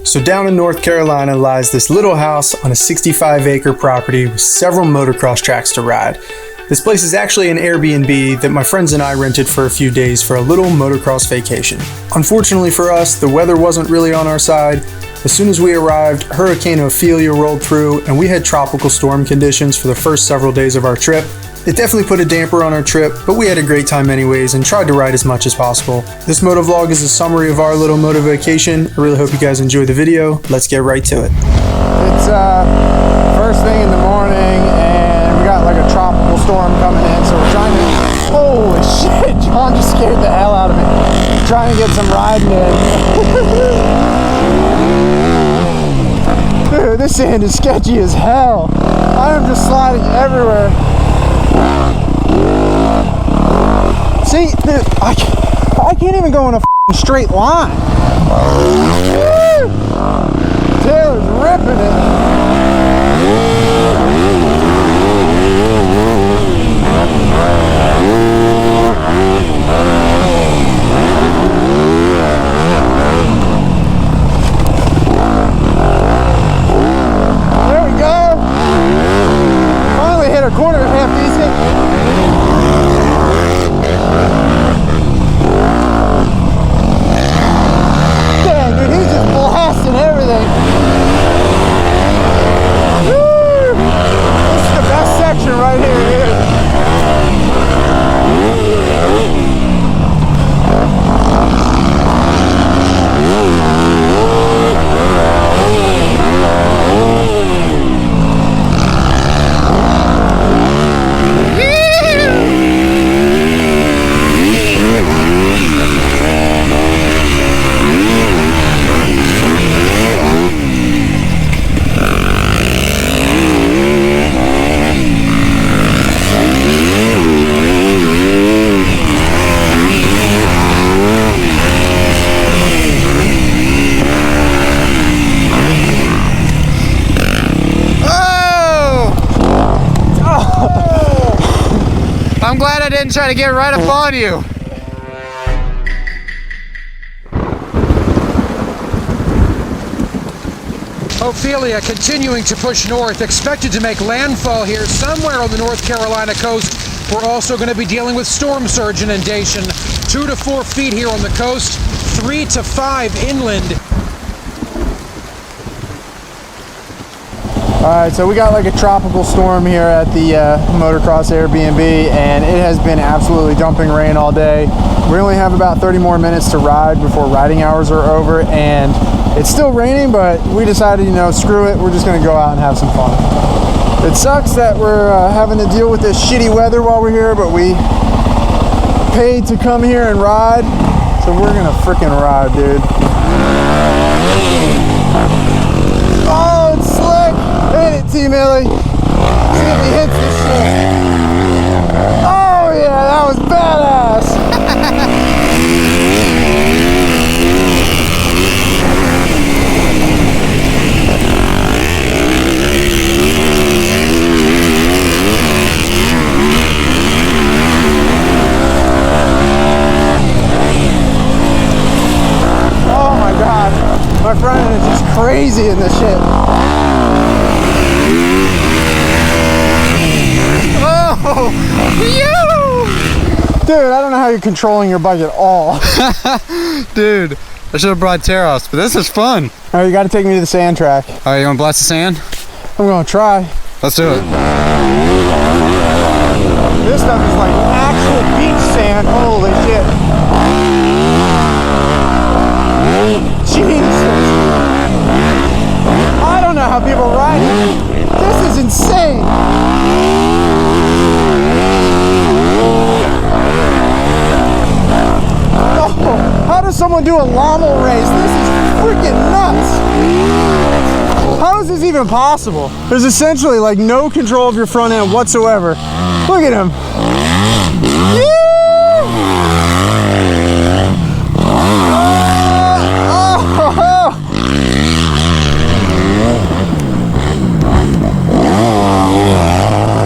So down in North Carolina lies this little house on a 65-acre property with several motocross tracks to ride. This place is actually an Airbnb that my friends and I rented for a few days for a little motocross vacation. Unfortunately for us, the weather wasn't really on our side. As soon as we arrived, Hurricane Ophelia rolled through and we had tropical storm conditions for the first several days of our trip. It definitely put a damper on our trip, but we had a great time anyways and tried to ride as much as possible. This motovlog is a summary of our little moto vacation. I really hope you guys enjoy the video. Let's get right to it. It's first thing in the morning and we got like a tropical storm coming in, so we're trying to... Holy shit, John just scared the hell out of me. Trying to get some riding in. Dude, this sand is sketchy as hell. I am just sliding everywhere. See, dude, I can't even go in a straight line. Taylor's ripping it. There we go. Finally hit a corner half decent. Everything. Woo! This is the best section right here, I'm glad I didn't try to get right up on you. Ophelia continuing to push north, expected to make landfall here somewhere on the North Carolina coast. We're also going to be dealing with storm surge inundation. 2 to 4 feet here on the coast, 3 to 5 inland. Alright, so we got like a tropical storm here at the motocross Airbnb, and it has been absolutely dumping rain all day. We only have about 30 more minutes to ride before riding hours are over, and it's still raining, but we decided, you know, screw it, we're just going to go out and have some fun. It sucks that we're having to deal with this shitty weather while we're here, but we paid to come here and ride, so we're going to freaking ride, dude. Oh, it's slick! Hit it, T-Millie. See if he hits this shit. Oh yeah, that was badass. Oh my god, my front end is just crazy in this shit. Oh, dude, I don't know how you're controlling your bike at all. Dude, I should have brought Teros, but this is fun. All right, you got to take me to the sand track. All right, you want to blast the sand? I'm going to try. Let's do it. This stuff is like actual beach sand. Holy shit. Jesus. I don't know how people ride it. This is insane. Oh, how does someone do a llama race? This is freaking nuts. How is this even possible? There's essentially like no control of your front end whatsoever. Look at him.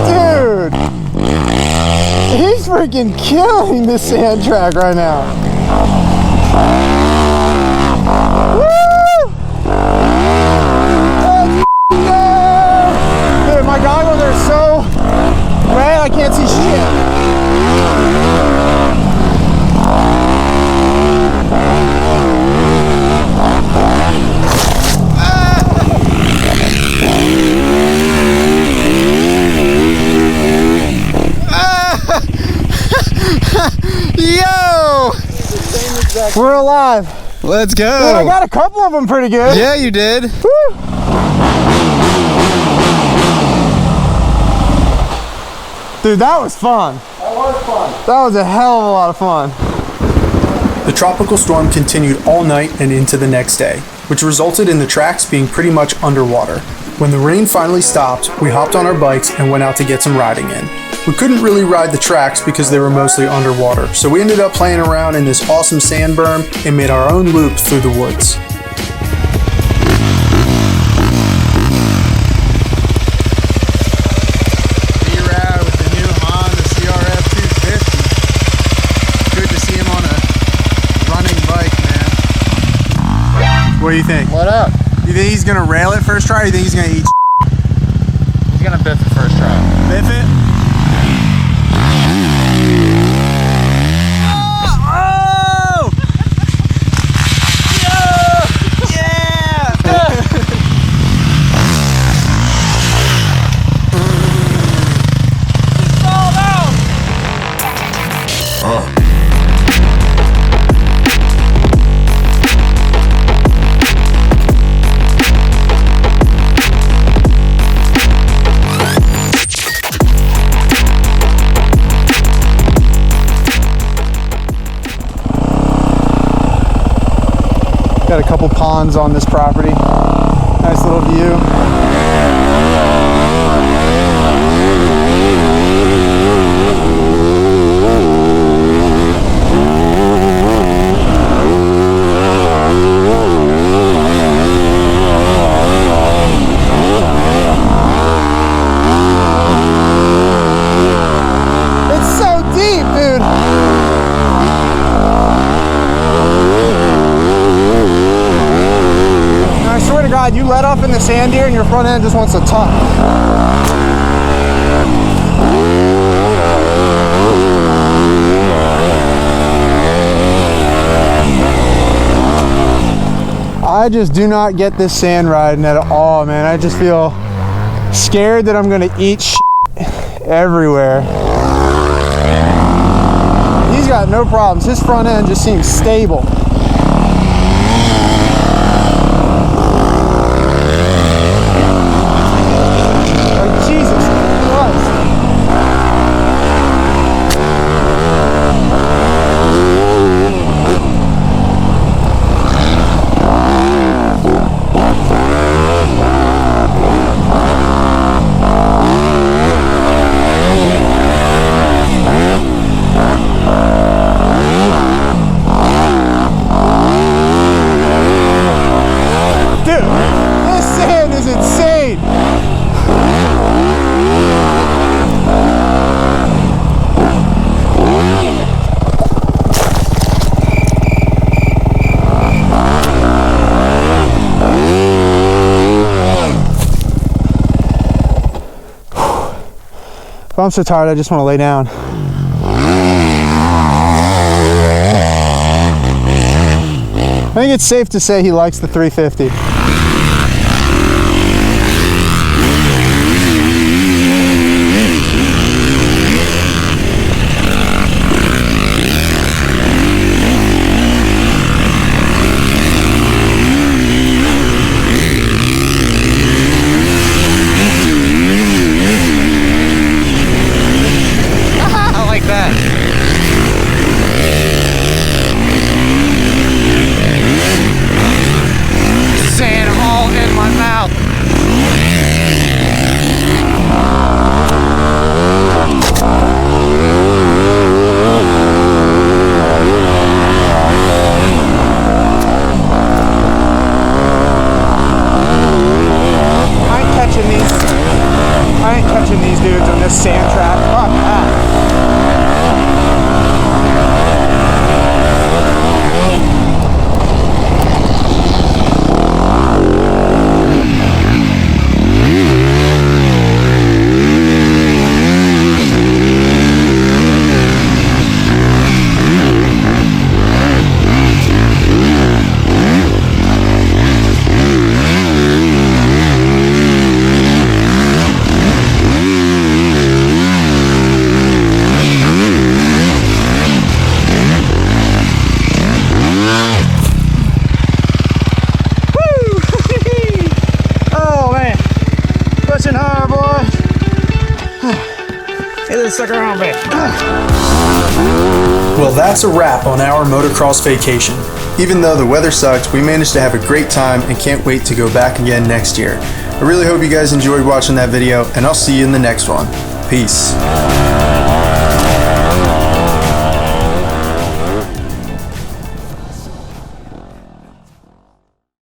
Dude, he's freaking killing this sand track right now. Woo! We're alive. Let's go. Dude, I got a couple of them pretty good. Yeah, you did. Woo. Dude, that was fun. That was fun. That was a hell of a lot of fun. The tropical storm continued all night and into the next day, which resulted in the tracks being pretty much underwater. When the rain finally stopped, we hopped on our bikes and went out to get some riding in. We couldn't really ride the tracks because they were mostly underwater, so we ended up playing around in this awesome sand berm and made our own loop through the woods. B-Rad with the new Honda CRF250. Good to see him on a running bike, man. What do you think? What up? You think he's gonna rail it first try, or you think he's gonna eat? He's gonna biff it first try. Biff it? Got a couple ponds on this property. Nice little view. It's so deep, dude. I swear to God, you let off in the sand here and your front end just wants to tuck. I just do not get this sand riding at all, man. I just feel scared that I'm gonna eat shit everywhere. He's got no problems. His front end just seems stable. I'm so tired, I just want to lay down. I think it's safe to say he likes the 350. Sand sucker on me. Well, that's a wrap on our motocross vacation. Even though the weather sucked, we managed to have a great time and can't wait to go back again next year. I really hope you guys enjoyed watching that video, and I'll see you in the next one. Peace.